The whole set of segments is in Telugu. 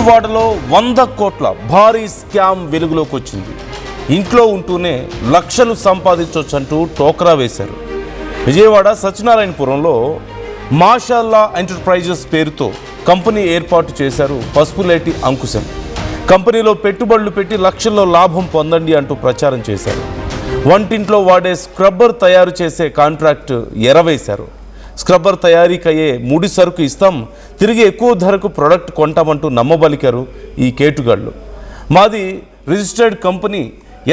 విజయవాడలో 100 కోట్ల భారీ స్కామ్ వెలుగులోకి వచ్చింది. ఇంట్లో ఉంటూనే లక్షలు సంపాదించవచ్చంటూ టోకరా వేశారు. విజయవాడ సత్యనారాయణపురంలో మాషాల్లా ఎంటర్ప్రైజెస్ పేరుతో కంపెనీ ఏర్పాటు చేశారు పసుపులేటి అంకుశం. కంపెనీలో పెట్టుబడులు పెట్టి లక్షల్లో లాభం పొందండి అంటూ ప్రచారం చేశారు. వంటింట్లో వాడే స్క్రబ్బర్ తయారు చేసే కాంట్రాక్ట్ ఎరవేశారు. స్క్రబ్బర్ తయారీకయ్యే ముడి సరుకు ఇస్తాం, తిరిగి ఎక్కువ ధరకు ప్రొడక్ట్ కొంటామంటూ నమ్మబలికారు ఈ కేటుగాళ్ళు. మాది రిజిస్టర్డ్ కంపెనీ,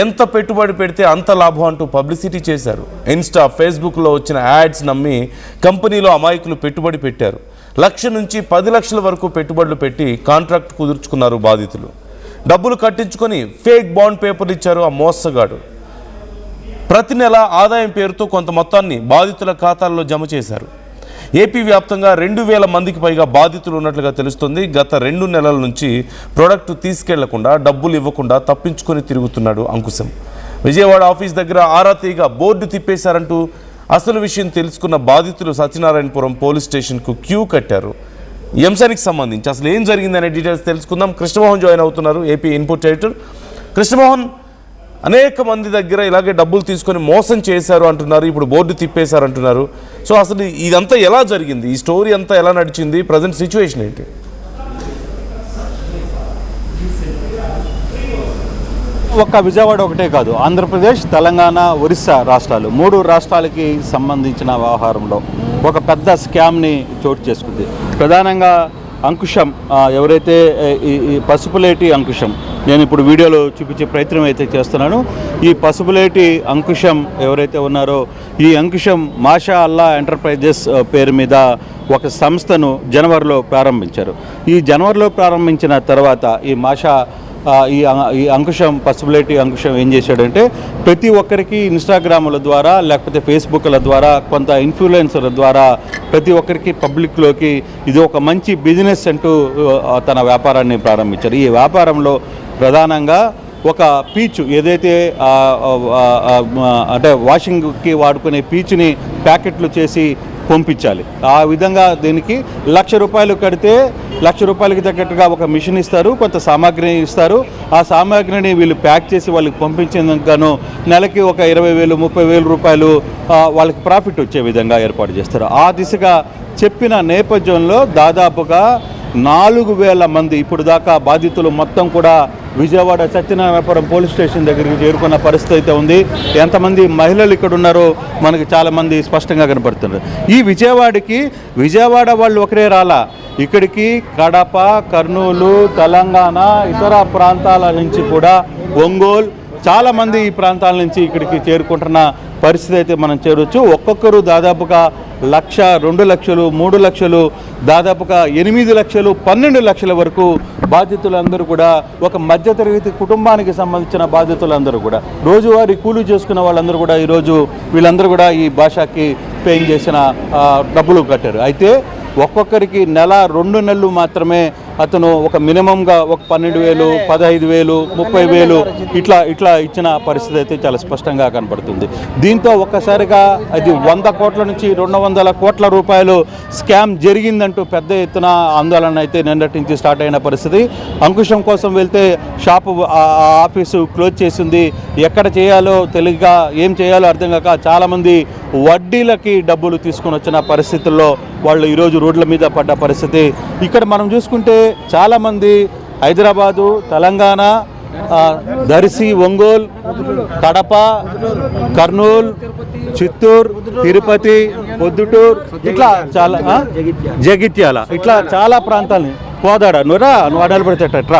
ఎంత పెట్టుబడి పెడితే అంత లాభం అంటూ పబ్లిసిటీ చేశారు. ఇన్స్టా, ఫేస్బుక్లో వచ్చిన యాడ్స్ నమ్మి కంపెనీలో అమాయకులు పెట్టుబడి పెట్టారు. 1 నుంచి 10 లక్షల వరకు పెట్టుబడులు పెట్టి కాంట్రాక్ట్ కుదుర్చుకున్నారు బాధితులు. డబ్బులు కట్టించుకొని ఫేక్ బాండ్ పేపర్లు ఇచ్చారు ఆ మోసగాడు. ప్రతి నెల ఆదాయం పేరుతో కొంత మొత్తాన్ని బాధితుల ఖాతాల్లో జమ చేశారు. ఏపీ వ్యాప్తంగా 2000 మందికి పైగా బాధితులు ఉన్నట్లుగా తెలుస్తుంది. గత 2 నెలల నుంచి ప్రోడక్ట్ తీసుకెళ్లకుండా, డబ్బులు ఇవ్వకుండా తప్పించుకొని తిరుగుతున్నాడు అంకుశం. విజయవాడ ఆఫీస్ దగ్గర ఆరా తీగా బోర్డు తిప్పేశారంటూ అసలు విషయం తెలుసుకున్న బాధితులు సత్యనారాయణపురం పోలీస్ స్టేషన్కు క్యూ కట్టారు. ఈ అంశానికి సంబంధించి అసలు ఏం జరిగిందనే డీటెయిల్స్ తెలుసుకుందాం. కృష్ణమోహన్ జాయిన్ అవుతున్నారు, ఏపీ ఇన్పుట్ ఎడిటర్. కృష్ణమోహన్, అనేక మంది దగ్గర ఇలాగే డబ్బులు తీసుకొని మోసం చేశారు అంటున్నారు, ఇప్పుడు బోర్డు తిప్పేశారు అంటున్నారు. సో అసలు ఇదంతా ఎలా జరిగింది, ఈ స్టోరీ అంతా ఎలా నడిచింది, ప్రజెంట్ సిచ్యువేషన్ ఏంటి? ఒక్క విజయవాడ ఒకటే కాదు, ఆంధ్రప్రదేశ్, తెలంగాణ, ఒరిస్సా రాష్ట్రాలు 3 రాష్ట్రాలకి సంబంధించిన వ్యవహారంలో ఒక పెద్ద స్కామ్ని చోటు చేసుకుంది. ప్రధానంగా అంకుశం, ఎవరైతే ఈ పసుపులేటి అంకుశం, నేను ఇప్పుడు వీడియోలో చూపించే ప్రయత్నం అయితే చేస్తున్నాను. ఈ పసుపులేటి అంకుశం ఎవరైతే ఉన్నారో, ఈ అంకుశం మాషా అల్లా ఎంటర్ప్రైజెస్ పేరు మీద ఒక సంస్థను జనవరిలో ప్రారంభించారు. ఈ జనవరిలో ప్రారంభించిన తర్వాత ఈ అంకుశం, పసుపులేటి అంకుశం ఏం చేశాడంటే, ప్రతి ఒక్కరికి ఇన్స్టాగ్రాముల ద్వారా లేకపోతే ఫేస్బుక్ల ద్వారా, కొంత ఇన్ఫ్లుయెన్సర్ల ద్వారా ప్రతి ఒక్కరికి పబ్లిక్లోకి ఇది ఒక మంచి బిజినెస్ అంటూ తన వ్యాపారాన్ని ప్రారంభించారు. ఈ వ్యాపారంలో ప్రధానంగా ఒక పీచు, ఏదైతే అంటే వాషింగ్కి వాడుకునే పీచుని ప్యాకెట్లు చేసి పంపించాలి. ఆ విధంగా దీనికి ₹1,00,000 కడితే ₹1,00,000కి తగ్గట్టుగా ఒక మిషన్ ఇస్తారు, కొంత సామాగ్రిని ఇస్తారు. ఆ సామాగ్రిని వీళ్ళు ప్యాక్ చేసి వాళ్ళకి పంపించేందుకు గాను నెలకి ఒక ₹20,000, ₹30,000 వాళ్ళకి ప్రాఫిట్ వచ్చే విధంగా ఏర్పాటు చేస్తారు. ఆ దిశగా చెప్పిన నేపథ్యంలో దాదాపుగా 4,000 మంది ఇప్పుడు దాకా బాధితులు మొత్తం కూడా విజయవాడ సత్యనారాయణపురం పోలీస్ స్టేషన్ దగ్గరికి చేరుకున్న పరిస్థితి అయితే ఉంది. ఎంతమంది మహిళలు ఇక్కడ ఉన్నారో మనకి చాలామంది స్పష్టంగా కనపడుతున్నారు. ఈ విజయవాడ వాళ్ళు ఒకరే రాలా, ఇక్కడికి కడప, కర్నూలు, తెలంగాణ, ఇతర ప్రాంతాల నుంచి కూడా, ఒంగోలు, చాలామంది ఈ ప్రాంతాల నుంచి ఇక్కడికి చేరుకుంటున్న పరిస్థితి అయితే మనం చేరవచ్చు. ఒక్కొక్కరు దాదాపుగా 1,00,000, 2 లక్షలు, 3 లక్షలు, దాదాపుగా 8 లక్షలు, 12 లక్షల వరకు బాధితులందరూ కూడా, ఒక మధ్యతరగతి కుటుంబానికి సంబంధించిన బాధితులందరూ కూడా, రోజువారీ కూలీ చేసుకున్న వాళ్ళందరూ కూడా ఈరోజు వీళ్ళందరూ కూడా ఈ భాషకి పేయింగ్ చేసిన డబ్బులు కట్టారు. అయితే ఒక్కొక్కరికి నెల 2 నెలలు మాత్రమే అతను ఒక మినిమంగా ఒక 12,000, 15,000, 30,000 ఇట్లా ఇచ్చిన పరిస్థితి అయితే చాలా స్పష్టంగా కనపడుతుంది. దీంతో ఒక్కసారిగా అది 100 కోట్ల నుంచి 200 కోట్ల రూపాయలు స్కామ్ జరిగిందంటూ పెద్ద ఎత్తున ఆందోళన అయితే నిన్నటి నుంచి స్టార్ట్ అయిన పరిస్థితి. అంకుశం కోసం వెళ్తే షాపు ఆఫీసు క్లోజ్ చేసింది. ఎక్కడ చేయాలో తెలియక, ఏం చేయాలో అర్థం కాక చాలామంది వడ్డీలకి డబ్బులు తీసుకుని వచ్చిన పరిస్థితుల్లో వాళ్ళు ఈరోజు రోడ్ల మీద పడ్డ పరిస్థితి. ఇక్కడ మనం చూసుకుంటే చాలామంది హైదరాబాదు, తెలంగాణ, దర్శి, ఒంగోలు, కడప, కర్నూలు, చిత్తూరు, తిరుపతి, పొద్దుటూరు, ఇట్లా చాలా, జగిత్యాల, ఇట్లా చాలా ప్రాంతాలని, కోదాడ, నువ్వు అడాలు పెడితే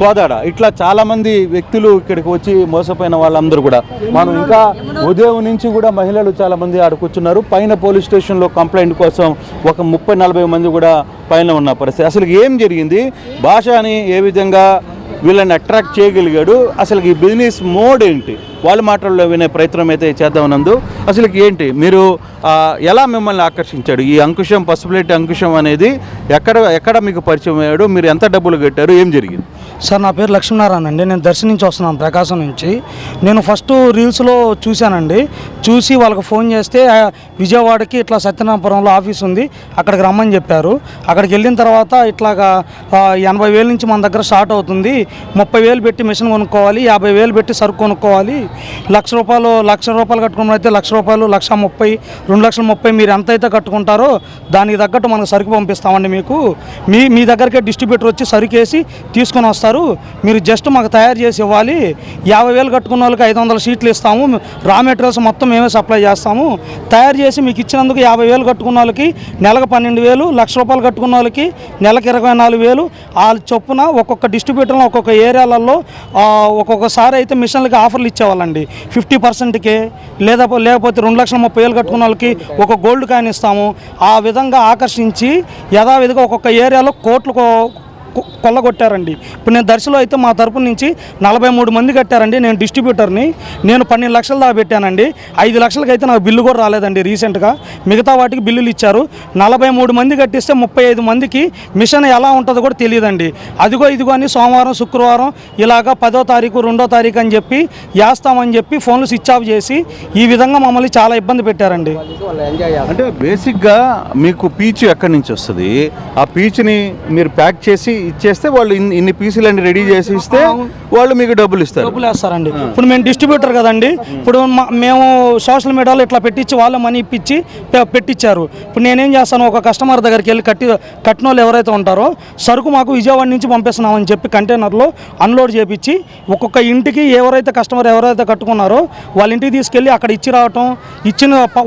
కోదాడ, ఇట్లా చాలామంది వ్యక్తులు ఇక్కడికి వచ్చి మోసపోయిన వాళ్ళందరూ కూడా, మనం ఇంకా ఉదయం నుంచి కూడా మహిళలు చాలామంది ఆడుకొచ్చున్నారు. పైన పోలీస్ స్టేషన్లో కంప్లైంట్ కోసం ఒక 30-40 మంది కూడా పైన ఉన్న పరిస్థితి. అసలు ఏం జరిగింది, భాషని ఏ విధంగా వీళ్ళని అట్రాక్ట్ చేయగలిగాడు, అసలు ఈ బిజినెస్ మోడ్ ఏంటి, వాళ్ళ మాటల్లో వినే ప్రయత్నం అయితే చేద్దామన్నందు. అసలు ఏంటి, మీరు ఎలా మిమ్మల్ని ఆకర్షించాడు ఈ అంకుశం, పసుపులేటి అంకుశం అనేది ఎక్కడ మీకు పరిచయం అయ్యాడు, మీరు ఎంత డబ్బులు కట్టారు, ఏం జరిగింది? సార్ నా పేరు లక్ష్మీనారాయణ అండి. నేను దర్శనం నుంచి వస్తున్నాను, ప్రకాశం నుంచి. నేను ఫస్ట్ రీల్స్లో చూశానండి. చూసి వాళ్ళకి ఫోన్ చేస్తే విజయవాడకి ఇట్లా సత్యనారాయణపురంలో ఆఫీస్ ఉంది, అక్కడికి రమ్మని చెప్పారు. అక్కడికి వెళ్ళిన తర్వాత ఇట్లాగా 80,000 నుంచి మన దగ్గర స్టార్ట్ అవుతుంది, 30,000 పెట్టి మిషన్ కొనుక్కోవాలి, 50,000 పెట్టి సరుకు కొనుక్కోవాలి, లక్ష రూపాయలు కట్టుకున్న అయితే ₹1,00,000, 1,30,000, 2,30,000 మీరు ఎంత అయితే కట్టుకుంటారో దానికి తగ్గట్టు మనకు సరుకు పంపిస్తామండి. మీకు మీ దగ్గరికే డిస్ట్రిబ్యూటర్ వచ్చి సరుకు వేసి తీసుకొని వస్తారు, మీరు జస్ట్ మాకు తయారు చేసి ఇవ్వాలి. 50,000 కట్టుకున్న వాళ్ళకి 500 షీట్లు ఇస్తాము, రా మెటీరియల్స్ మొత్తం మేమే సప్లై చేస్తాము. తయారు చేసి మీకు ఇచ్చినందుకు 50,000 కట్టుకున్న వాళ్ళకి నెలకు 12,000, ₹1,00,000 కట్టుకున్న వాళ్ళకి నెలకు 24,000 వాళ్ళ చొప్పున ఒక్కొక్క డిస్ట్రిబ్యూటర్లో ఒక్కొక్క ఏరియాలలో ఒక్కొక్కసారి అయితే మిషన్లకి ఆఫర్లు ఇచ్చేవాళ్ళండి. 50%కే లేకపోతే 2,30,000 కట్టుకున్న వాళ్ళకి ఒక గోల్డ్ కాయిన్ ఇస్తాము. ఆ విధంగా ఆకర్షించి యథావిధిగా ఒక్కొక్క ఏరియాలో కోట్లు కొల్లగొట్టారండి. ఇప్పుడు నేను దర్శలో అయితే మా తరపు నుంచి 43 మంది కట్టారండి. నేను డిస్ట్రిబ్యూటర్ని, నేను 12 లక్షలు దాకా పెట్టానండి. 5 లక్షలకి అయితే నాకు బిల్లు కూడా రాలేదండి రీసెంట్గా. మిగతా వాటికి బిల్లులు ఇచ్చారు. 43 మంది కట్టిస్తే 35 మందికి మిషన్ ఎలా ఉంటుందో కూడా తెలియదండి. అదిగో ఇదిగో అని సోమవారం శుక్రవారం ఇలాగా 10వ తారీఖు 2వ తారీఖు అని చెప్పి వేస్తామని చెప్పి ఫోన్లు స్విచ్ ఆఫ్ చేసి ఈ విధంగా మమ్మల్ని చాలా ఇబ్బంది పెట్టారండి. అంటే బేసిక్గా మీకు పీచు ఎక్కడి నుంచి వస్తుంది? ఆ పీచుని మీరు ప్యాక్ చేసి ఇచ్చేస్తే వాళ్ళు ఇన్ని పీసులన్నీ రెడీ చేసి ఇస్తే వాళ్ళు మీకు డబ్బులు వేస్తారండి. ఇప్పుడు మేము డిస్ట్రిబ్యూటర్ కదండి. ఇప్పుడు మేము సోషల్ మీడియాలో ఇట్లా పెట్టించి వాళ్ళ మనీ ఇప్పించి పెట్టించారు. ఇప్పుడు నేనేం చేస్తాను, ఒక కస్టమర్ దగ్గరికి వెళ్ళి కట్టిన వాళ్ళు ఎవరైతే ఉంటారో సరుకు మాకు విజయవాడ నుంచి పంపిస్తున్నామని చెప్పి కంటైనర్లో అన్లోడ్ చేపించి ఒక్కొక్క ఇంటికి కస్టమర్ ఎవరైతే కట్టుకున్నారో వాళ్ళ ఇంటికి తీసుకెళ్ళి అక్కడ ఇచ్చి రావటం,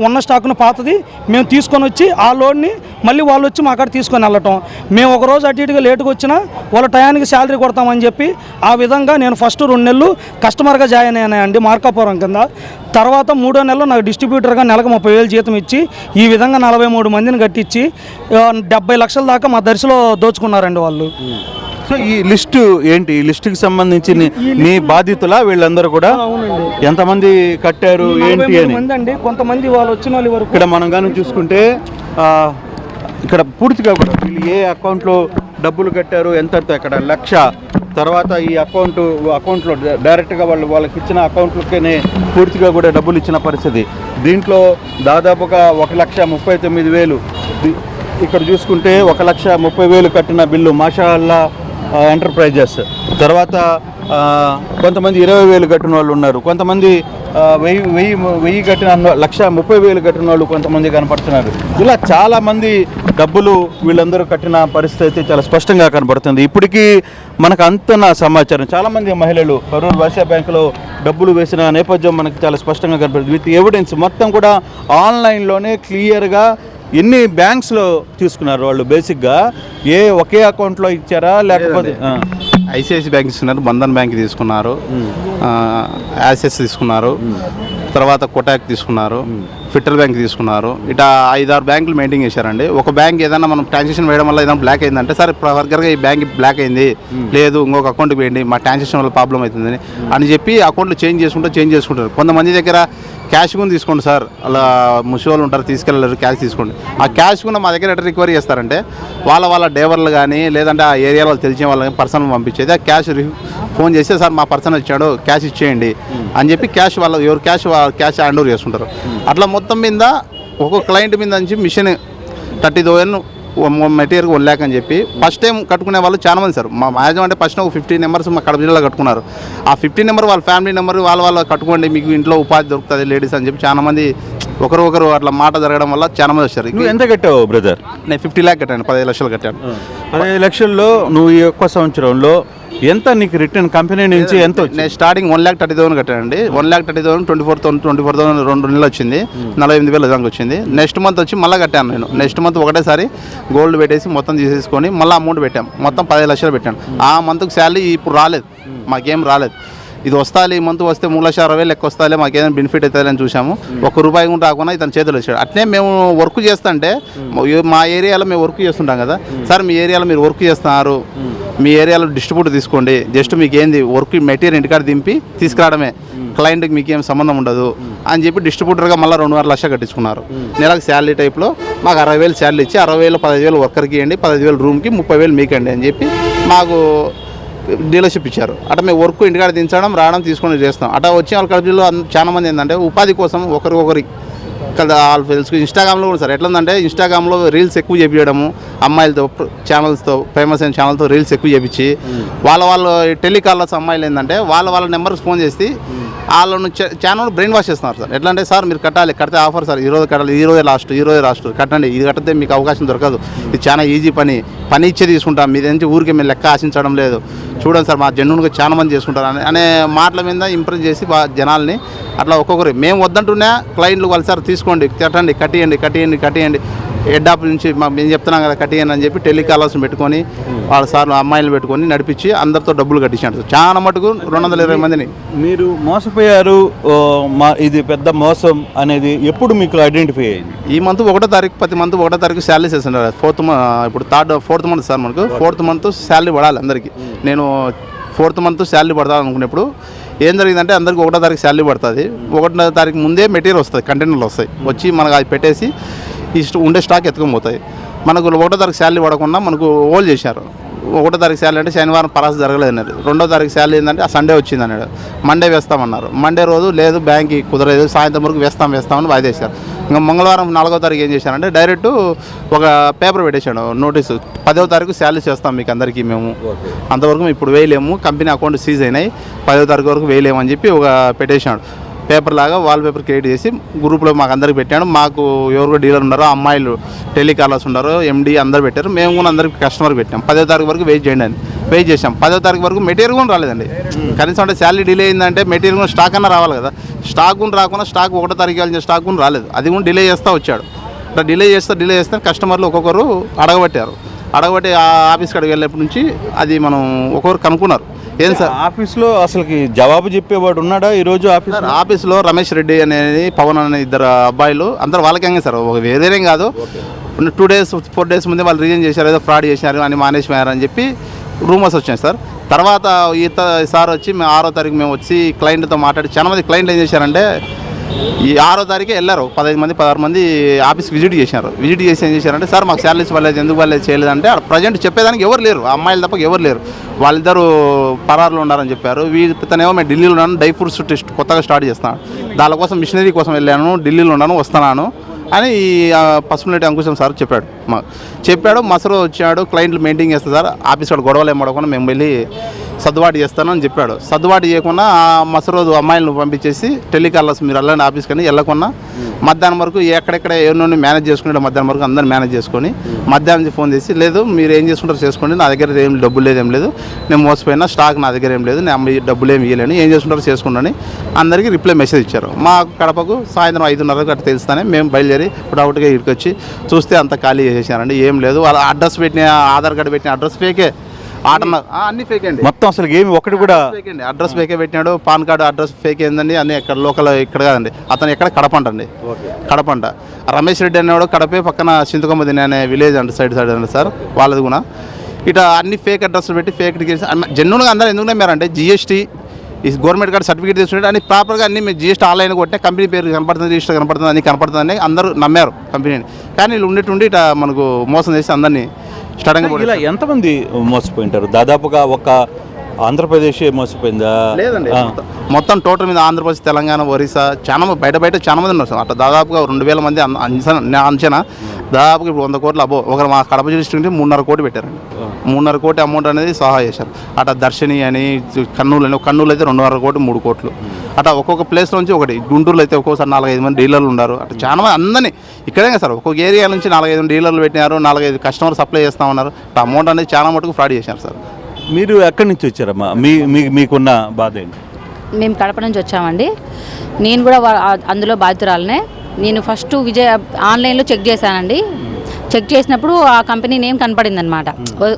ఉన్న స్టాక్ను పాతది మేము తీసుకొని వచ్చి ఆ లోడ్ని మళ్ళీ వాళ్ళు వచ్చి మా అక్కడ తీసుకొని వెళ్ళటం. మేము ఒకరోజు అటు ఇటుగా లేటుగా వచ్చినా వాళ్ళ టయానికి శాలరీ కొడతామని చెప్పి ఆ విధంగా నేను ఫస్ట్ 2 నెలలు కస్టమర్గా జాయిన్ అయ్యానండి మార్కాపురం కింద. తర్వాత 3వ నెలలో నాకు డిస్ట్రిబ్యూటర్గా నెలకు 30,000 జీతం ఇచ్చి ఈ విధంగా 43 మందిని కట్టించి 70 లక్షల దాకా మా దర్శలో దోచుకున్నారండి వాళ్ళు. సో ఈ లిస్టు ఏంటి? ఈ లిస్టుకి సంబంధించి మీ బాధితుల వీళ్ళందరూ కూడా ఎంతమంది కట్టారు ఏంటి అని? కొంతమంది వాళ్ళు వచ్చిన వాళ్ళు వరకు ఇక్కడ మనం కానీ చూసుకుంటే ఇక్కడ పూర్తిగా కూడా వీళ్ళు ఏ అకౌంట్లో డబ్బులు కట్టారు ఎంత, ఇక్కడ 1,00,000 తర్వాత ఈ అకౌంట్లో డైరెక్ట్గా వాళ్ళకి ఇచ్చిన అకౌంట్లకే పూర్తిగా కూడా డబ్బులు ఇచ్చిన పరిస్థితి. దీంట్లో దాదాపుగా 1,39,000 ఇక్కడ చూసుకుంటే 1,30,000 కట్టిన బిల్లు మాషా అల్లా ఎంటర్ప్రైజెస్. తర్వాత కొంతమంది 20,000 కట్టిన వాళ్ళు ఉన్నారు, కొంతమంది 1,000 కట్టిన 1,30,000 కట్టిన వాళ్ళు కొంతమంది కనపడుతున్నారు. ఇలా చాలామంది డబ్బులు వీళ్ళందరూ కట్టిన పరిస్థితి అయితే చాలా స్పష్టంగా కనపడుతుంది. ఇప్పటికీ మనకు అంతన సమాచారం చాలామంది మహిళలు కరూర్ వైశ్య బ్యాంకులో డబ్బులు వేసిన నేపథ్యం మనకి చాలా స్పష్టంగా కనపడుతుంది. విత్ ఎవిడెన్స్ మొత్తం కూడా ఆన్లైన్లోనే క్లియర్గా ఎన్ని బ్యాంక్స్లో తీసుకున్నారు వాళ్ళు, బేసిక్గా ఒకే అకౌంట్లో ఇచ్చారా లేకపోతే ఐసిఐసి బ్యాంక్ తీసుకున్నారు, బంధన్ బ్యాంక్ తీసుకున్నారు, యాక్సిస్ తీసుకున్నారు, తర్వాత కోటాక్ తీసుకున్నారు, ఫెడరల్ బ్యాంక్ తీసుకున్నారు. ఇట్లా 5-6 బ్యాంకులు మెయింటైన్ చేశారండి. ఒక బ్యాంక్ ఏదైనా మనం ట్రాన్సాక్షన్ వేయడం వల్ల ఏదైనా బ్లాక్ అయిందంటే సరే ఫర్దర్గా ఈ బ్యాంక్ బ్లాక్ అయింది, లేదు ఇంకొక అకౌంట్కి వేయండి, మా ట్రాన్సాక్షన్ వల్ల ప్రాబ్లం అవుతుందని అని చెప్పి అకౌంట్లు చేంజ్ చేసుకుంటారు. కొంతమంది దగ్గర క్యాష్ కూడా తీసుకోండి సార్, అలా ముసలి ఉంటారు తీసుకెళ్ళారు, క్యాష్ తీసుకోండి. ఆ క్యాష్ కూడా మా దగ్గర ఎట్లా రికవరీ చేస్తారంటే వాళ్ళ డ్రైవర్లు కానీ లేదంటే ఆ ఏరియా వాళ్ళు తెలిసిన వాళ్ళని పర్సన్ పంపించేది ఆ క్యాష్ ఫోన్ చేస్తే సార్ మా పర్సన్ వచ్చాడు క్యాష్ ఇచ్చేయండి అని చెప్పి క్యాష్ ఎవరు క్యాష్ హ్యాండ్ ఓవర్ చేసుకుంటారు. అట్లా మొత్తం మీద ఒక్కొక్క క్లయింట్ మీద నుంచి మిషన్ 30,000 మెటీరియల్కి 1 lakh అని చెప్పి ఫస్ట్ టైం కట్టుకునే వాళ్ళు చాలా మంది సార్. మా మ్యారేజ్ అంటే ఫస్ట్ ఒక 15 నెంబర్స్ మా కడప జిల్లాలో కట్టుకున్నారు. ఆ 15 నెంబర్ వాళ్ళ ఫ్యామిలీ నెంబర్ వాళ్ళ కట్టుకోండి మీకు ఇంట్లో ఉపాధి దొరుకుతుంది లేడీస్ అని చెప్పి చాలా మంది ఒకరు అట్లా మాట జరగడం వల్ల చాలా మంది వచ్చారు. నువ్వు ఎంత కట్టావు బ్రదర్? నేను 50 lakh కట్టాను, 15 లక్షలు కట్టాను. 15 లక్షల్లో నువ్వు ఈ ఒక్క సంవత్సరంలో ఎంత నీకు రిటర్న్ కంపెనీ నుంచి ఎంత? నేను స్టార్టింగ్ 1,30,000 కట్టానండి. 1,30,000 24,000 2 నెలలు వచ్చింది, 48,000 దాకా వచ్చింది. నెక్స్ట్ మంత్ వచ్చి మళ్ళీ కట్టాను నేను. నెక్స్ట్ మంత్ ఒకటేసారి గోల్డ్ పెట్టేసి మొత్తం తీసేసుకొని మళ్ళీ అమౌంట్ పెట్టాం, మొత్తం 15 లక్షలు పెట్టాను. ఆ మంత్కి శాలరీ ఇప్పుడు రాలేదు, మాకేం రాలేదు. ఇది వస్తాలి ఈ మంత్ వస్తే 3,60,000 లెక్క వస్తాలే మాకు ఏదైనా బెనిఫిట్ అవుతుంది అని చూసాము. ₹1 కూడా రాకుండా ఇతను చేతులు వచ్చాడు. అట్లే మేము వర్క్ చేస్తుంటే మా ఏరియాలో మేము వర్క్ చేస్తుంటాం కదా సార్, మీ ఏరియాలో మీరు వర్క్ చేస్తున్నారు, మీ ఏరియాలో డిస్ట్రిబ్యూటర్ తీసుకోండి, జస్ట్ మీకు ఏంది వర్క్ మెటీరియల్ ఇంటికాడ దింపి తీసుకురావడమే, క్లయింట్కి మీకు ఏం సంబంధం ఉండదు అని చెప్పి డిస్ట్రిబ్యూటర్గా మళ్ళీ 2.5 లక్షలు కట్టించుకున్నారు. నెలకు శాలరీ టైప్లో మాకు 60,000 శాలరీ ఇచ్చి 60,000 15,000 వర్కర్కి ఇవ్వండి, 15,000 రూమ్కి 30,000 మీకండి అని చెప్పి మాకు డీలర్షిప్ ఇచ్చారు. అట్లా మేము వర్క్ ఇంటికాడ దించడం రావడం తీసుకొని చేస్తాం. అట్లా వచ్చే వాళ్ళ కంపెనీలో చాలా మంది ఏంటంటే ఉపాధి కోసం ఒకరికొకరి కదా వాళ్ళు తెలుసు. ఇన్స్టాగ్రామ్లో కూడా సార్ ఎట్లా ఉందంటే ఇన్స్టాగ్రామ్లో రీల్స్ ఎక్కువ చేపించడము, అమ్మాయిలతో ఛానల్స్తో ఫేమస్ అయిన ఛానల్తో రీల్స్ ఎక్కువ చేపించి వాళ్ళ టెలికాలర్స్ అమ్మాయిలు ఏంటంటే వాళ్ళ నెంబర్కి ఫోన్ చేసి వాళ్ళను ఛానల్ బ్రెయిన్ వాష్ చేస్తున్నారు సార్. ఎట్లా అంటే సార్ మీరు కట్టాలి, కడితే ఆఫర్ సార్, ఈరోజు కట్టాలి, ఈరోజే లాస్ట్ కట్టండి, ఇది కట్టితే మీకు అవకాశం దొరకదు, ఇది చాలా ఈజీ పని ఇచ్చే తీసుకుంటాం, మీ నుంచి ఊరికి మేము లెక్క ఆశించడం లేదు, చూడండి సార్ మా జెన్యున్గా చాలా మంది చేసుకుంటారు అనే మాటల మీద ఇంప్రెస్ చేసి జనాల్ని అట్లా ఒక్కొక్కరు మేము వద్దంటున్నా క్లయింట్లు వాళ్ళు సార్ తీసుకోండి, కట్టియండి హెడ్ ఆఫ్ నుంచి మేము చెప్తున్నాం కదా కట్టియండి అని చెప్పి టెలికాలర్స్ పెట్టుకొని వాళ్ళ సార్ అమ్మాయిలు పెట్టుకొని నడిపించి అందరితో డబ్బులు కట్టించాడు. చాలా మటుకు 220 మందిని. మీరు మోసపోయారు, ఇది పెద్ద మోసం అనేది ఎప్పుడు మీకు ఐడెంటిఫై అయింది? ఈ మంత్ 1వ తారీఖు ప్రతి మంత్ 1వ తారీఖు శాలరీ చేస్తున్నారు. ఇప్పుడు ఫోర్త్ మంత్ సార్ మనకు 4th మంత్ శాలరీ పడాలి అందరికీ. నేను 4th మంత్ శాలరీ పడతాను అనుకున్నప్పుడు ఏం జరిగిందంటే అందరికి 1వ తారీఖు శాలరీ పడుతుంది. 1వ తారీఖు ముందే మెటీరియల్ వస్తుంది, కంటైనర్లు వస్తాయి, వచ్చి మనకు అది పెట్టేసి ఈ ఉండే స్టాక్ ఎత్తుకొని పోతాయి. మనకు 1వ తారీఖు శాలరీ పడకుండా మనకు హోల్డ్ చేశారు. 1వ తారీఖు శాలరీ అంటే శనివారం పరాసు జరగలేదు అన్నారు. 2వ తారీఖు శాలరీ ఏంటంటే ఆ సండే వచ్చింది అన్నాడు. మండే వేస్తామన్నారు. మండే రోజు లేదు బ్యాంక్కి కుదరలేదు, సాయంత్రం వరకు వేస్తామని వాయిదేశారు. ఇంకా మంగళవారం 4వ తారీఖు ఏం చేశారంటే డైరెక్ట్ ఒక పేపర్ పెట్టేశాడు నోటీసు, 10వ తారీఖు శాలరీ చేస్తాం మీకు అందరికీ, మేము అంతవరకు ఇప్పుడు వేయలేము, కంపెనీ అకౌంట్ సీజ్ అయినాయి, 10వ తారీఖు వరకు వేయలేము అని చెప్పి ఒక పెట్టేశాడు. పేపర్ లాగా వాల్ పేపర్ క్రియేట్ చేసి గ్రూప్లో మాకు అందరికి పెట్టాడు. మాకు ఎవరు డీలర్ ఉన్నారో అమ్మాయిలు టెలికాలర్స్ ఉన్నారో ఎండి అందరు పెట్టారు. మేము కూడా అందరికి కస్టమర్కి పెట్టాం. 10వ తారీఖు వరకు వెయిట్ చేయండి అని వెయిట్ చేసాం. 10వ తారీఖు వరకు మెటీరియల్ కూడా రాలేదండి. కనీసం అంటే శాలరీ డిలే అయిందంటే మెటీరియల్ కూడా స్టాక్ అన్నా రావాలి కదా. స్టాక్ కూడా రాకుండా స్టాక్ 1వ తారీఖు వెళ్ళిన స్టాక్ కూడా రాలేదు. అది కూడా డిలే చేస్తూ వచ్చాడు. అట్లా డిలే చేస్తే కస్టమర్లు ఒక్కొక్కరు అడగబట్టి ఆ ఆఫీస్ కాడికి వెళ్ళేప్పటి నుంచి అది మనం ఒక్కొక్కరు కనుక్కున్నారు. ఏం సార్ ఆఫీస్లో అసలుకి జవాబు చెప్పేవాడు ఉన్నాడా ఈరోజు ఆఫీస్లో? రమేష్ రెడ్డి అనేది పవన్ అనే 2 అబ్బాయిలు, అందరు వాళ్ళకేం సార్, వేరేం కాదు. 2 days 4 days ముందే వాళ్ళు రిజైన్ చేశారు, ఏదో ఫ్రాడ్ చేశారు అని మానేసిపోయారు అని చెప్పి రూమర్స్ వచ్చాయి సార్. తర్వాత సార్ వచ్చి 6వ తారీఖు మేము వచ్చి క్లయింట్తో మాట్లాడి చాలా మంది క్లయింట్లు ఏం చేశారంటే ఈ 6వ తారీఖే వెళ్ళారు. 15 మంది 16 మంది ఆఫీస్కి విజిట్ చేశారు. విజిట్ చేసి ఏం చేశారంటే సార్ మాకు శాలరీస్ వాళ్ళేది, ఎందుకు వాళ్ళేది చేయలేదంటే అక్కడ ప్రజెంట్ చెప్పేదానికి ఎవరు లేరు, అమ్మాయిలు తప్ప ఎవరు లేరు, వాళ్ళిద్దరు పరారులో ఉన్నారని చెప్పారు. ఇతనేమో మేము ఢిల్లీలో ఉన్నాను, డ్రై ఫ్రూట్స్ టెస్ట్ కొత్తగా స్టార్ట్ చేస్తున్నాను, దానికోసం మిషనరీ కోసం వెళ్ళాను, ఢిల్లీలో ఉన్నాను, వస్తున్నాను అని పసుపులేటి అంకుశం సార్ చెప్పాడు. మసరు వచ్చాడు, క్లయింట్లు మెయింటైన్ చేస్తారు సార్, ఆఫీస్ కాడ గొడవలు ఏమడకుండా మేము వెళ్ళి సర్దుబాటు చేస్తానని చెప్పాడు. సర్దుబాటు చేయకుండా ఆ మసరు రోజు అమ్మాయిలను పంపించేసి టెలికాలర్స్ మీరు వెళ్ళండి ఆఫీస్కి అని వెళ్ళకుండా మధ్యాహ్నం వరకు ఎక్కడెక్కడ ఎవరినో మేనేజ్ చేసుకుని మధ్యాహ్నం వరకు అందరూ మేనేజ్ చేసుకొని మధ్యాహ్నం ఫోన్ చేసి లేదు మీరు ఏం చేసుకుంటారో చేసుకోండి, నా దగ్గర ఏం డబ్బులు లేదు, ఏం లేదు, నేను మోసపోయినా స్టాక్ నా దగ్గర ఏం లేదు, నేను డబ్బులు ఏమి ఇవ్వలేను, ఏం చేసుకుంటారో చేసుకోండి అందరికీ రిప్లై మెసేజ్ ఇచ్చారు. మా కడపకు సాయంత్రం 5:30 అట్లా తెలుస్తానే మేము బయలుదేరి డౌట్గా ఇక్కడికి వచ్చి చూస్తే అంత ఖాళీ చేసేసారండి. ఏం లేదు, వాళ్ళ అడ్రస్ పెట్టిన ఆధార్ కార్డు పెట్టిన అడ్రస్ ఫేకే, అన్ని ఫేక్ అండి మొత్తం, అసలు ఏమి ఒకటి కూడా ఫేక్ అండి. అడ్రస్ ఫేకే పెట్టినాడు, పాన్ కార్డు అడ్రస్ ఫేక్ ఏందండి, అన్ని ఎక్కడ లోకల్ ఇక్కడ కాదండి, అతను ఎక్కడ కడపంట అండి, కడపంట. రమేష్ రెడ్డి అనేవాడు కడపే పక్కన చింతకొమ్మదిని అనే విలేజ్ అండి సైడ్ అండి సార్, వాళ్ళది కూడా ఇట్లా అన్ని ఫేక్ అడ్రస్లు పెట్టి ఫేక్ టికెట్స్ జెన్యున్గా అందరూ ఎందుకు నమ్మారంటే జిఎస్టీ ఈ గవర్నమెంట్ కార్డు సర్టిఫికేట్ తీసుకుంటే అన్ని ప్రాపర్గా అన్ని మీరు జిఎస్టీ ఆన్లైన్ కొట్టే కంపెనీ పేరు కనపడుతుంది, రిజిస్టర్ కనపడుతుంది, అన్ని కనపడుతుందని అందరూ నమ్మారు కంపెనీని. కానీ వీళ్ళు ఉండేటుండి ఇట్లా మనకు మోసం చేసి అందరినీ ఇలా ఎంతమంది మోసపోయింటారు? దాదాపుగా ఒక ఆంధ్రప్రదేశ్ మోసపోయిందా? లేదండి, మొత్తం టోటల్ మీద ఆంధ్రప్రదేశ్, తెలంగాణ, ఒరిస్సా చాలా బయట చాలా మంది ఉన్నారు సార్. అట్లా దాదాపుగా 2000 మంది అంచనా. దాదాపుగా ఇప్పుడు 100 కోట్లు అబో. ఒకరు మా కడప డిస్ట్రిక్ట్ 3.5 కోట్లు పెట్టారండి. 3.5 కోటి అమౌంట్ అనేది సహా చేశారు. అట్లా దర్శిని అని కర్నూలు అయితే 2.5 కోట్లు 3 కోట్లు అట్లా ఒక్కొక్క ప్లేస్ నుంచి ఒకటి. గుంటూరులో అయితే ఒక్కొక్కసారి 4-5 మంది డీలర్లు ఉన్నారు. అట్లా చాలా మంది అందరినీ ఇక్కడే సార్ ఒక్కొక్క ఏరియా నుంచి 4-5 డీలర్లు పెట్టినారు, 4-5 కస్టమర్ సప్లై చేస్తా ఉన్నారు. అమౌంట్ అనేది చాలా మటుకు ఫ్రాడ్ చేశారు సార్. మీరు ఎక్కడి నుంచి వచ్చారమ్మా? మీకున్న బాధ ఏంటి? మేము కడప నుంచి వచ్చామండి. నేను కూడా అందులో బాధితురాలనే. నేను ఫస్ట్ ఆన్లైన్లో చెక్ చేశానండి. చెక్ చేసినప్పుడు ఆ కంపెనీ నేమ్ కనపడింది అనమాట.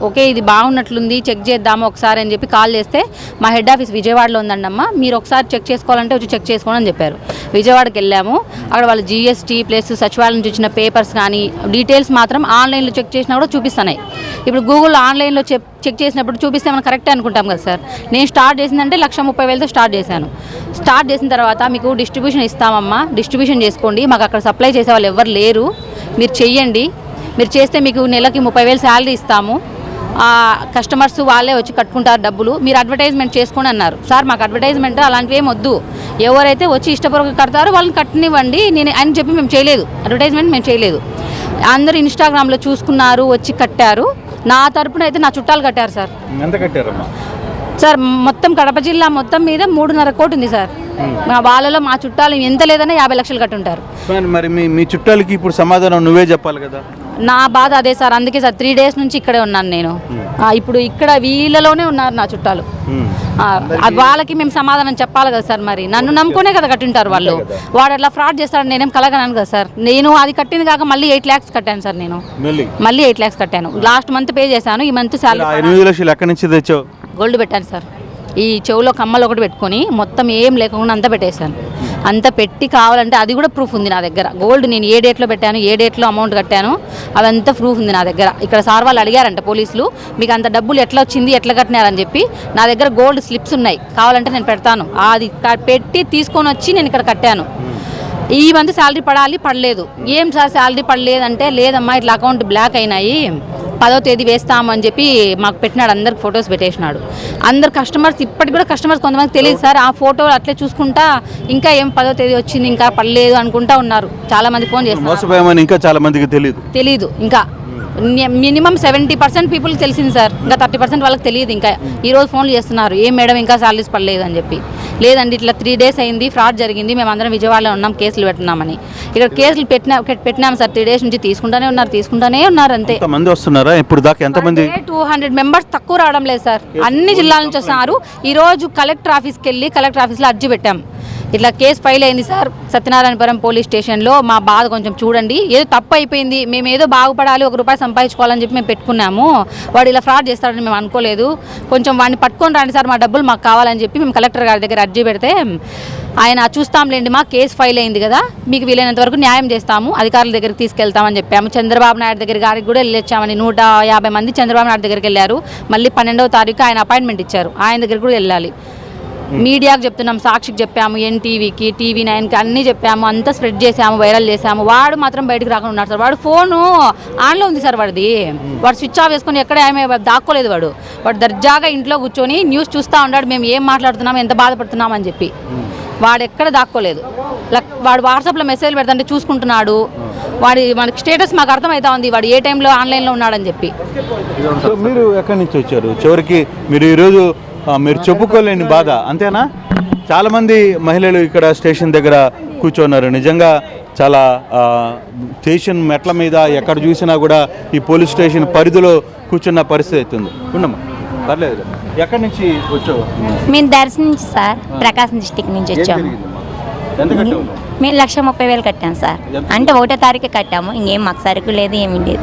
ఓకే ఇది బాగున్నట్లుంది, చెక్ చేద్దాము ఒకసారి అని చెప్పి కాల్ చేస్తే మా హెడ్ ఆఫీస్ విజయవాడలో ఉందండమ్మా, మీరు ఒకసారి చెక్ చేసుకోవాలంటే వచ్చి చెక్ చేసుకోండి అని చెప్పారు. విజయవాడకి వెళ్ళాము. అక్కడ వాళ్ళు జిఎస్టీ ప్లస్ సచివాలయం నుంచి వచ్చిన పేపర్స్ కానీ డీటెయిల్స్ మాత్రం ఆన్లైన్లో చెక్ చేసినా కూడా చూపిస్తున్నాయి. ఇప్పుడు గూగుల్లో ఆన్లైన్లో చెక్ చేసినప్పుడు చూపిస్తే మనం కరెక్టే అనుకుంటాం కదా సార్. నేను స్టార్ట్ చేసిందంటే 1,30,000తో స్టార్ట్ చేశాను. స్టార్ట్ చేసిన తర్వాత మీకు డిస్ట్రిబ్యూషన్ ఇస్తామమ్మా, డిస్ట్రిబ్యూషన్ చేసుకోండి, మాకు అక్కడ సప్లై చేసే వాళ్ళు ఎవరు లేరు, మీరు చెయ్యండి, మీరు చేస్తే మీకు నెలకి 30,000 శాలరీ ఇస్తాము కస్టమర్స్ వాళ్ళే వచ్చి కట్టుకుంటారు డబ్బులు, మీరు అడ్వర్టైజ్మెంట్ చేసుకోండి అన్నారు. సార్ మాకు అడ్వర్టైజ్మెంట్ అలాంటివి ఏం వద్దు, ఎవరైతే వచ్చి ఇష్టపూర్వకంగా కడతారో వాళ్ళని కట్టనివ్వండి నేను అని చెప్పి మేము చేయలేదు, అడ్వర్టైజ్మెంట్ మేము చేయలేదు. అందరూ ఇన్స్టాగ్రామ్లో చూసుకున్నారు, వచ్చి కట్టారు. నా తరపున అయితే నా చుట్టాలు కట్టారు సార్. ఎంత కట్టారమ్మా? సార్ మొత్తం కడప జిల్లా మొత్తం మీద 3.5 కోటి ఉంది సార్. వాళ్ళలో మా చుట్టాలు ఎంత లేదన్నా 50 లక్షలు కట్టుంటారు. మరి మీ చుట్టాలకి ఇప్పుడు సమాధానం నువ్వే చెప్పాలి కదా. నా బాధ అదే సార్, అందుకే సార్ 3 డేస్ నుంచి ఇక్కడే ఉన్నాను నేను. ఇప్పుడు ఇక్కడ వీళ్ళలోనే ఉన్నారు నా చుట్టాలు. వాళ్ళకి మేము సమాధానం చెప్పాలి కదా సార్. మరి నన్ను నమ్ముకునే కదా కట్టింటారు వాళ్ళు. వాడు అట్లా ఫ్రాడ్ చేస్తాడు నేనేం కలగనాను కదా సార్. నేను అది కట్టింది కాక మళ్ళీ 8 lakhs కట్టాను సార్. నేను మళ్ళీ 8 lakhs కట్టాను. లాస్ట్ మంత్ పే చేశాను, ఈ మంత్ శాలరీ 8 లక్షలు ఎక్కడి నుంచి తెచ్చావు? గోల్డ్ పెట్టాను సార్. ఈ చెవులో కమ్మలు ఒకటి పెట్టుకొని మొత్తం ఏం లేకుండా అంతా పెట్టేశాను. అంతా పెట్టి కావాలంటే అది కూడా ప్రూఫ్ ఉంది నా దగ్గర. గోల్డ్ నేను ఏ డేట్లో పెట్టాను, ఏ డేట్లో అమౌంట్ కట్టాను, అదంతా ప్రూఫ్ ఉంది నా దగ్గర. ఇక్కడ సార్ వాళ్ళు అడిగారంట పోలీసులు, మీకు అంత డబ్బులు ఎట్లా వచ్చింది, ఎట్లా కట్టినారని చెప్పి. నా దగ్గర గోల్డ్ స్లిప్స్ ఉన్నాయి, కావాలంటే నేను పెడతాను. అది పెట్టి తీసుకొని వచ్చి నేను ఇక్కడ కట్టాను. ఈ మంత్ శాలరీ పడలేదు. ఏం సార్ శాలరీ పడలేదంటే, లేదమ్మా ఇట్లా అకౌంట్ బ్లాక్ అయినాయి, 10వ తేదీ వేస్తామని చెప్పి మాకు పెట్టినాడు. అందరికి ఫొటోస్ పెట్టేసినాడు. అందరు కస్టమర్స్, ఇప్పటికి కూడా కస్టమర్స్ కొంతమంది తెలియదు సార్. ఆ ఫోటో అట్లే చూసుకుంటా ఇంకా ఏం 10వ తేదీ వచ్చింది ఇంకా పడలేదు అనుకుంటా ఉన్నారు. చాలా మంది ఫోన్ చేస్తారు, ఇంకా చాలా మందికి తెలియదు. ఇంకా మినిమం 70% పీపుల్ తెలిసింది సార్. ఇంకా 30% వాళ్ళకి తెలియదు. ఇంకా ఈరోజు ఫోన్లు చేస్తున్నారు, ఏం మేడం ఇంకా శాలరీస్ పడలేదు అని చెప్పి. లేదండి ఇట్లా 3 days అయింది, ఫ్రాడ్ జరిగింది, మేమందరం విజయవాడలో ఉన్నాం, కేసులు పెట్టున్నామని. ఇక్కడ కేసులు పెట్టినాం సార్. 3 days నుంచి తీసుకుంటూనే ఉన్నారు అంతే. మంది వస్తున్నారా ఇప్పుడు దాకా? ఎంతమంది? 200 మెంబర్స్ తక్కువ రావడం లేదు సార్. అన్ని జిల్లాల నుంచి వస్తున్నారు. ఈరోజు కలెక్టర్ ఆఫీస్కి వెళ్ళి కలెక్టర్ ఆఫీస్లో అర్జీ పెట్టాం. ఇట్లా కేసు ఫైల్ అయింది సార్ సత్యనారాయణపురం పోలీస్ స్టేషన్లో, మా బాధ కొంచెం చూడండి, ఏదో తప్పు అయిపోయింది, మేము ఏదో బాగుపడాలి, ₹1 సంపాదించుకోవాలని చెప్పి మేము పెట్టుకున్నాము, వాడు ఇలా ఫ్రాడ్ చేస్తాడని మేము అనుకోలేదు, కొంచెం వాడిని పట్టుకొని రండి సార్, మా డబ్బులు మాకు కావాలని చెప్పి మేము కలెక్టర్ గారి దగ్గర అర్జీ పెడితే ఆయన చూస్తాంలేండి మా కేసు ఫైల్ అయింది కదా, మీకు వీలైనంత వరకు న్యాయం చేస్తాము, అధికారుల దగ్గరికి తీసుకెళ్తామని చెప్పాము. చంద్రబాబు నాయుడు దగ్గర గారికి కూడా వెళ్ళొచ్చామని 150 మంది చంద్రబాబు నాయుడు దగ్గరికి వెళ్ళారు. మళ్ళీ 12వ తారీఖు ఆయన అపాయింట్మెంట్ ఇచ్చారు, ఆయన దగ్గర కూడా వెళ్ళాలి. మీడియాకి చెప్తున్నాం, సాక్షికి చెప్పాము, ఎన్టీవీకి, TV9కి అన్నీ చెప్పాము, అంతా స్ప్రెడ్ చేసాము, వైరల్ చేసాము. వాడు మాత్రం బయటకు రాకుండా ఉన్నాడు సార్. వాడు ఫోను ఆన్లో ఉంది సార్ వాడిది. వాడు స్విచ్ ఆఫ్ చేసుకొని ఎక్కడ ఏమీ దాక్కోలేదు. వాడు దర్జాగా ఇంట్లో కూర్చొని న్యూస్ చూస్తూ ఉన్నాడు, మేము ఏం మాట్లాడుతున్నాము, ఎంత బాధపడుతున్నాం అని చెప్పి. వాడు ఎక్కడ దాక్కోలేదు. వాడు వాట్సాప్లో మెసేజ్ పెడతాంటే చూసుకుంటున్నాడు. మనకి స్టేటస్ మాకు అర్థమవుతా ఉంది, వాడు ఏ టైంలో ఆన్లైన్లో ఉన్నాడని చెప్పి. మీరు ఎక్కడి నుంచి వచ్చారు? చివరికి మీరు ఈరోజు మీరు చెప్పుకోలేని బాధ అంతేనా? చాలామంది మహిళలు ఇక్కడ స్టేషన్ దగ్గర కూర్చున్నారు. నిజంగా చాలా స్టేషన్ మెట్ల మీద ఎక్కడ చూసినా కూడా ఈ పోలీస్ స్టేషన్ పరిధిలో కూర్చున్న పరిస్థితి అవుతుంది. ఉండమ్మా, పర్లేదు. ఎక్కడి నుంచి వచ్చావు? మేము దర్శనం నుంచి సార్, ప్రకాశం డిస్టిక్ నుంచి వచ్చాము. ఎంత కట్టావు? మేము 1,30,000 కట్టాము సార్. అంటే 1వ తారీఖు కట్టాము, ఇంకేం మాకు సరుకు లేదు, ఏమీ లేదు,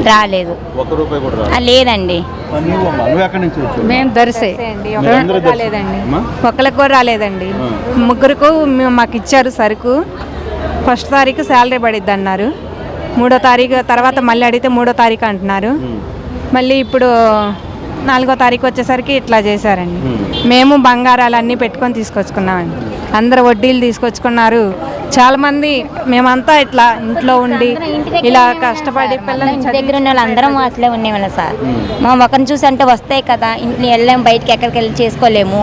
రాలేదు. లేదండి. నువ్వు ఎక్కడి నుంచి వచ్చావు? మేము దర్శే రాలేదండి, ఒక్కరికి కూడా రాలేదండి. ముగ్గురుకు మాకు ఇచ్చారు సరుకు. 1వ తారీఖు శాలరీ పడిద్ది అన్నారు, 3వ తారీఖు తర్వాత మళ్ళీ అడిగితే 3వ తారీఖు అంటున్నారు. మళ్ళీ ఇప్పుడు 4వ తారీఖు వచ్చేసరికి ఇట్లా చేశారండి. మేము బంగారాలు అన్నీ పెట్టుకొని తీసుకొచ్చుకున్నామండి. అందరు వడ్డీలు తీసుకొచ్చుకున్నారు. చాలామంది మేమంతా ఇట్లా ఇంట్లో ఉండి ఇలా కష్టపడి పిల్లలు దగ్గర ఉన్న వాళ్ళందరం అట్లే ఉండేవాళ్ళం సార్. మా ఒకరిని చూసి అంటే వస్తాయి కదా, ఇంట్లో వెళ్ళాము, బయటకి ఎక్కడికి వెళ్ళి చేసుకోలేము.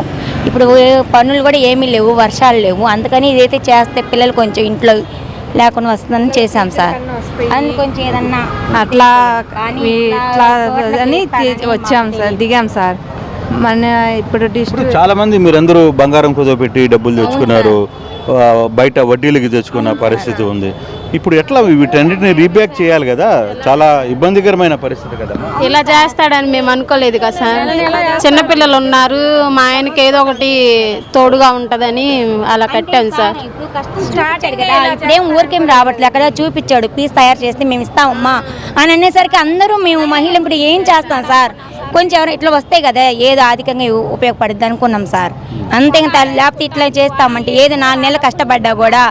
ఇప్పుడు పనులు కూడా ఏమీ లేవు, వర్షాలు లేవు, అందుకని ఇదైతే చేస్తే పిల్లలు కొంచెం ఇంట్లో లేకుండా వస్తుందని చేశాం సార్. అని కొంచెం ఏదన్నా అట్లా ఇట్లా అని వచ్చాం సార్, దిగాం సార్. మన ఇప్పుడు చాలా మంది మీరందరూ బంగారం కుదవపెట్టి డబ్బులు తెచ్చుకున్నారు, బయట వడ్డీలకి తెచ్చుకున్న పరిస్థితి ఉంది. ఇప్పుడు ఎట్లా వీటన్నిటిని రీబ్యాక్ చేయాలి కదా, చాలా ఇబ్బందికరమైన పరిస్థితి కదా. ఇలా చేస్తాడని మేము అనుకోలేదు కదా సార్. చిన్నపిల్లలు ఉన్నారు, మా ఆయనకి ఏదో ఒకటి తోడుగా ఉంటుందని అలా కట్టాను సార్. ఇప్పుడేం ఊరికేం రావట్లేదు, అక్కడ చూపించాడు పీస్ తయారు చేస్తే మేము ఇస్తామమ్మా అని అనేసరికి అందరూ మేము మహిళలు ఇప్పుడు ఏం చేస్తాం సార్, కొంచెం ఎవరైనా ఇట్లా వస్తే కదా ఏదో అధికంగా ఉపయోగపడుద్ది అనుకున్నాం సార్. అంతే లేకపోతే ఇట్లా చేస్తామంటే ఏదో 4 నెలలు కష్టపడ్డా కూడా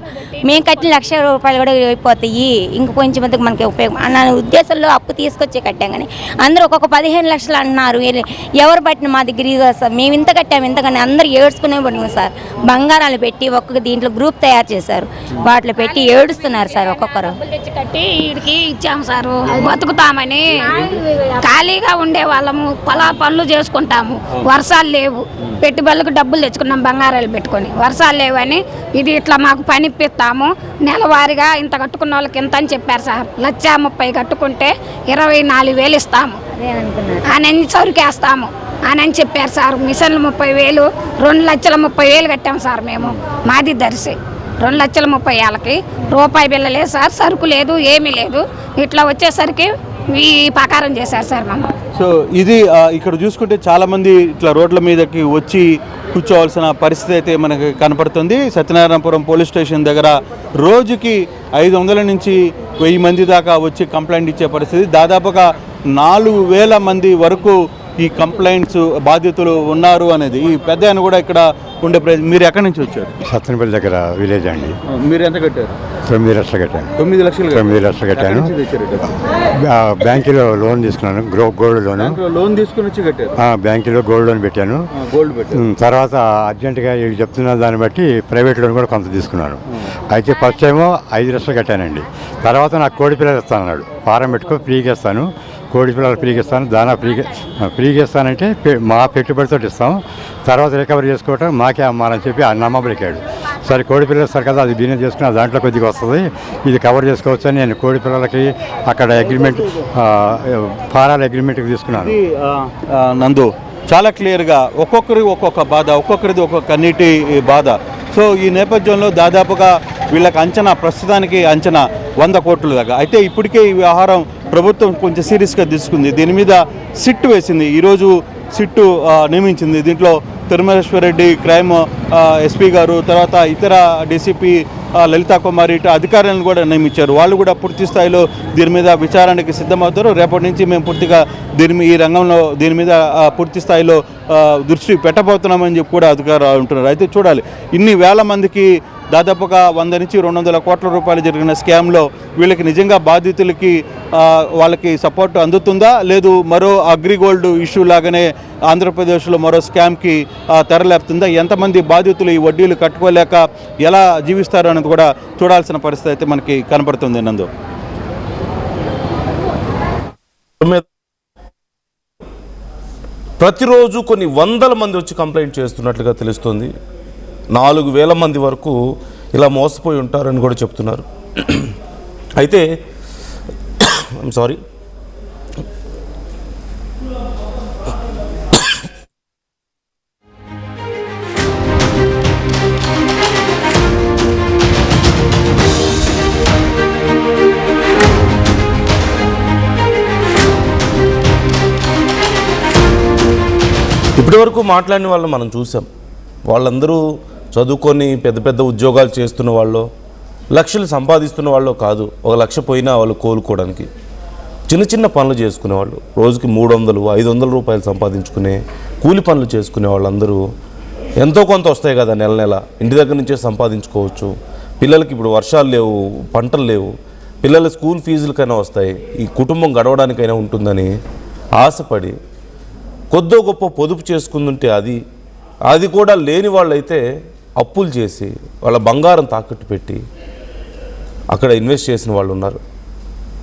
మేము కట్టిన ₹1,00,000 కూడా అయిపోతాయి, ఇంక కొంచెం మందికి మనకి ఉపయోగం అన్న ఉద్దేశంలో అప్పు తీసుకొచ్చే కట్టాం. కానీ అందరూ ఒక్కొక్క 15 లక్షలు అంటున్నారు. ఎవరు పట్టిన మా దగ్గర సార్ మేము ఇంత కట్టాము ఇంతకని అందరూ ఏడ్చుకునే పడుతుంది సార్. బంగారాలు పెట్టి ఒక్కొక్క దీంట్లో గ్రూప్ తయారు చేశారు, వాటిలో పెట్టి ఏడుస్తున్నారు సార్. ఒక్కొక్కరు తెచ్చి కట్టి వీడికి ఇచ్చాము సార్, బతుకుతామని. ఖాళీగా ఉండే వాళ్ళము పనులు చేసుకుంటాము, వర్షాలు లేవు, పెట్టుబడులకు డబ్బులు తెచ్చుకున్నాం బంగారాలు పెట్టుకొని, వర్షాలు లేవని ఇది ఇట్లా మాకు పని ఇప్పిస్తాము, నెలవారీగా ఇంత కట్టుకున్న వాళ్ళకి ఇంత అని చెప్పారు సార్. 1,30,000 కట్టుకుంటే 24,000 ఇస్తాము అని సరుకేస్తాము అని చెప్పారు సార్. మిషన్లు 30,000, 2,30,000 కట్టాము సార్ మేము. మాది దర్శి 2,30,000కి రూపాయి బిల్ల లేదు సార్, సరుకు లేదు, ఏమీ లేదు. ఇట్లా వచ్చేసరికి ఈ ప్రకారం చేశారు సార్ మమ్మల్ని. సో ఇది ఇక్కడ చూసుకుంటే చాలామంది ఇట్లా రోడ్ల మీదకి వచ్చి కూర్చోవలసిన పరిస్థితి అయితే మనకి కనపడుతుంది. సత్యనారాయణపురం పోలీస్ స్టేషన్ దగ్గర రోజుకి 500 నుంచి 1000 మంది దాకా వచ్చి కంప్లైంట్ ఇచ్చే పరిస్థితి. దాదాపుగా 4,000 మంది వరకు ఈ కంప్లైంట్స్ బాధితులు ఉన్నారు అనేది. ఈ పెద్ద ఆయన కూడా ఇక్కడ ఉండే మీరు ఎక్కడి నుంచి వచ్చారు? సత్తెనపల్లి దగ్గర విలేజ్ అండి. మీరు ఎంత కట్టారు? 9 లక్షలు కట్టాను. 9 లక్షలు 9 లక్షలు కట్టాను. బ్యాంకులో లోన్ తీసుకున్నాను, గోల్డ్ లోన్. లోన్ తీసుకుని వచ్చి కట్టారు? బ్యాంకులో గోల్డ్ లోన్ పెట్టాను. తర్వాత అర్జెంటుగా చెప్తున్న దాన్ని బట్టి ప్రైవేట్ లోన్ కూడా కొంత తీసుకున్నాను. అయితే ఫస్ట్ టైము 5 లక్షలు కట్టానండి. తర్వాత నాకు కోడి పిల్లలు ఇస్తానన్నాడు, ఫారం పెట్టుకో ఫ్రీగా ఇస్తాను, కోడి పిల్లలు ఫ్రీగా ఇస్తాను, దానా ఫ్రీగా ఇస్తానంటే మా పెట్టుబడితో ఇస్తాం, తర్వాత రికవరీ చేసుకోవటం మాకే అమ్మాలని చెప్పి ఆ నమ్మబలికాడు. సరే కోడి పిల్లలు ఇస్తారు కదా, అది బిజినెస్ చేసుకుని దాంట్లో కొద్దిగా వస్తుంది, ఇది కవర్ చేసుకోవచ్చు అని నేను కోడి పిల్లలకి అక్కడ అగ్రిమెంట్ ఫారాల అగ్రిమెంట్కి తీసుకున్నాను. నందు చాలా క్లియర్గా ఒక్కొక్క బాధ, ఒక్కొక్కరిది ఒక్కొక్క కన్నీటి బాధ. సో ఈ నేపథ్యంలో దాదాపుగా వీళ్ళకి అంచనా, ప్రస్తుతానికి అంచనా 100 కోట్ల దాకా. అయితే ఇప్పటికే ఈ వ్యవహారం ప్రభుత్వం కొంచెం సీరియస్గా తీసుకుంది, దీని మీద సిట్ వేసింది. ఈరోజు సిట్టు నియమించింది. దీంట్లో తిరుమలేశ్వరరెడ్డి క్రైమ్ ఎస్పీ గారు, తర్వాత ఇతర డీసీపీ లలితా కుమారి ఇటు అధికారులను కూడా నియమించారు. వాళ్ళు కూడా పూర్తి స్థాయిలో దీని మీద విచారణకి సిద్ధమవుతారు. రేపటి నుంచి మేము పూర్తిగా ఈ రంగంలో దీని మీద పూర్తి స్థాయిలో దృష్టి పెట్టబోతున్నామని చెప్పి కూడా అధికారులు ఉంటున్నారు. అయితే చూడాలి, ఇన్ని వేల మందికి దాదాపుగా 100 నుంచి 200 కోట్ల రూపాయలు జరిగిన స్కామ్లో వీళ్ళకి నిజంగా బాధితులకి వాళ్ళకి సపోర్ట్ అందుతుందా, లేదు మరో అగ్రిగోల్డ్ ఇష్యూ లాగానే ఆంధ్రప్రదేశ్లో మరో స్కామ్కి తెరలేపుతుందా, ఎంతమంది బాధితులు ఈ వడ్డీలు కట్టుకోలేక ఎలా జీవిస్తారు అనేది కూడా చూడాల్సిన పరిస్థితి అయితే మనకి కనపడుతుంది. నందు ప్రతిరోజు కొన్ని వందల మంది వచ్చి కంప్లైంట్ చేస్తున్నట్లుగా తెలుస్తుంది. 4,000 మంది వరకు ఇలా మోసపోయి ఉంటారని కూడా చెప్తున్నారు. అయితే సారీ ఇప్పటి వరకు మాట్లాడిన వాళ్ళని మనం చూసాం. వాళ్ళందరూ చదువుకొని పెద్ద పెద్ద ఉద్యోగాలు చేస్తున్న వాళ్ళు, లక్షలు సంపాదిస్తున్న వాళ్ళు కాదు. 1 లక్ష పోయినా వాళ్ళు కోలుకోవడానికి చిన్న చిన్న పనులు చేసుకునేవాళ్ళు, రోజుకి 300, 500 రూపాయలు సంపాదించుకునే కూలి పనులు చేసుకునే వాళ్ళందరూ ఎంతో కొంత వస్తాయి కదా, నెల నెల ఇంటి దగ్గర నుంచే సంపాదించుకోవచ్చు. పిల్లలకి ఇప్పుడు వర్షాలు లేవు, పంటలు లేవు, పిల్లల స్కూల్ ఫీజులకైనా వస్తాయి, ఈ కుటుంబం గడవడానికైనా ఉంటుందని ఆశపడి కొద్దో గొప్ప పొదుపు చేసుకుంటుంటే అది కూడా లేని వాళ్ళైతే అప్పులు చేసి వాళ్ళ బంగారం తాకట్టు పెట్టి అక్కడ ఇన్వెస్ట్ చేసిన వాళ్ళు ఉన్నారు.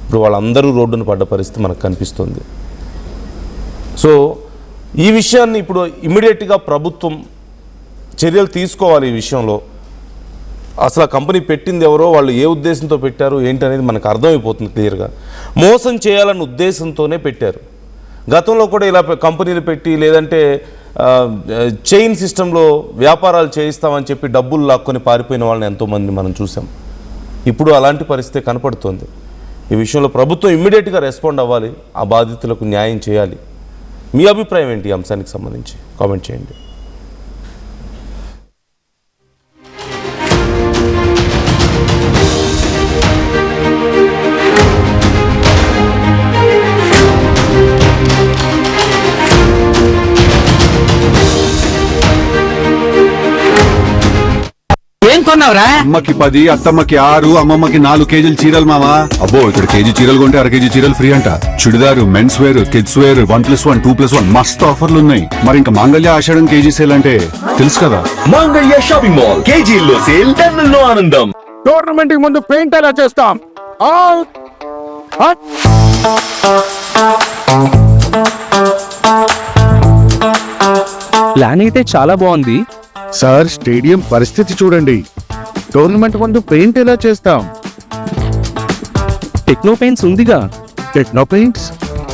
ఇప్పుడు వాళ్ళందరూ రోడ్డును పడ్డ పరిస్థితి మనకు కనిపిస్తుంది. సో ఈ విషయాన్ని ఇప్పుడు ఇమ్మీడియట్గా ప్రభుత్వం చర్యలు తీసుకోవాలి. ఈ విషయంలో అసలు ఆ కంపెనీ పెట్టింది ఎవరో, వాళ్ళు ఏ ఉద్దేశంతో పెట్టారు ఏంటి అనేది మనకు అర్థమైపోతుంది క్లియర్గా. మోసం చేయాలన్న ఉద్దేశంతోనే పెట్టారు. గతంలో కూడా ఇలా కంపెనీలు పెట్టి లేదంటే చైన్ సిస్టంలో వ్యాపారాలు చేయిస్తామని చెప్పి డబ్బులు లాక్కొని పారిపోయిన వాళ్ళని ఎంతోమంది మనం చూసాం. ఇప్పుడు అలాంటి పరిస్థితి కనపడుతోంది. ఈ విషయంలో ప్రభుత్వం ఇమ్మీడియట్గా రెస్పాండ్ అవ్వాలి, ఆ బాధితులకు న్యాయం చేయాలి. మీ అభిప్రాయం ఏంటి ఈ అంశానికి సంబంధించి కామెంట్ చేయండి. కొంటున్నావురా? అమ్మకి 10, అత్తమ్మకి 6, అమ్మమ్మకి 4 కేజీలు చీరలు మావా. అబ్బో ఇక్కడ కేజీ చీరలు కొంటే అర కేజీ చీరలు ఫ్రీ అంట. Churidar, mens wear, kids wear 1+1, 2+1 మస్తు ఆఫర్లు ఉన్నాయి. మరి ఇంకా మాంగళ్య ఆషాఢం కేజీ సేల్ అంటే తెలుసు కదా. మాంగళ్య షాపింగ్ మాల్ కేజీల్లో సేల్, టన్నుల్లో ఆనందం. టోర్నమెంట్ కి ముందు పెయింట్ ఎలా చేస్తాం? ప్లాన్ అయితే చాలా బాగుంది సార్, స్టేడియం పరిస్థితి చూడండి. టోర్నమెంట్ ముందు పెయింట్ ఎలా చేస్తాం? టెక్నో పెయింట్స్ ఉందిగా. Techno paints,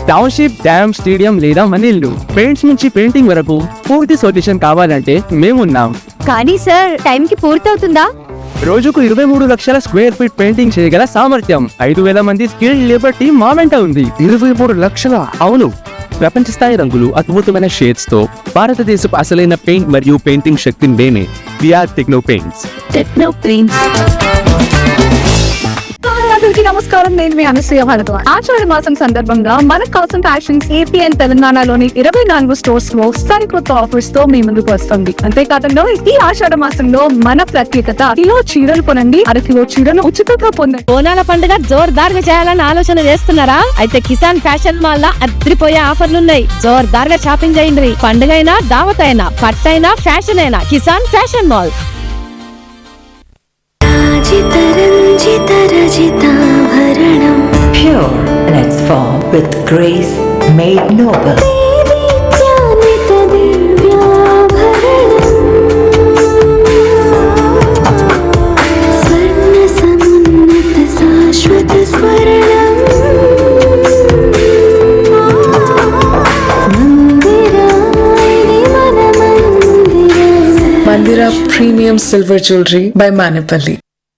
township, dam, stadium లేదా మనీళ్లు పెయింట్స్ నుంచి పెయింటింగ్ వరకు పూర్తి సొల్యూషన్ కావాలంటే మేమున్నాం. కానీ సార్, టైంకి పూర్తవుతుందా? రోజుకు 23 లక్షల స్క్వేర్ ఫీట్ పెయింటింగ్ చేయగల సామర్థ్యం, 5,000 మంది స్కిల్డ్ లేబర్ టీం మా వెంట ఉంది. 23 లక్షల? అవును, ప్రపంచ స్థాయి రంగులు, అద్భుతమైన షేడ్స్ తో భారతదేశపు అసలైన పెయింట్ మరియు పెయింటింగ్ శక్తిని మేమే. VR techno paints. Techno paints. నమస్కారం, నేను మీ అనసూయ భరద్వాజ్. ఆషాఢ మాసం సందర్భంగా మన కాసం ఫ్యాషన్స్ ఏపీ అండ్ తెలంగాణలోని 24 స్టోర్స్ లో సరికొత్త ఆఫర్స్ తో మీ ముందుకు వస్తుంది. అంతేకాదంలో ఈ ఆషాఢ మాసంలో మన ప్రత్యేకత, కిలో చీరలు కొనండి, అరకిలో చీరలు ఉచితంగా పొందండి. బోనాల పండుగ జోర్దార్గా చేయాలని ఆలోచన చేస్తున్నారా? అయితే కిసాన్ ఫ్యాషన్ మాల్ లో అద్రిపోయే ఆఫర్లున్నాయి. జోర్దార్గా షాపింగ్ చేయండి. పండుగ అయినా, దావత్ అయినా, పట్టైనా, ఫ్యాషన్ అయినా Kisan fashion mall. Pure in its form with grace made noble. Mandira Premium Silver Jewelry by Manipali.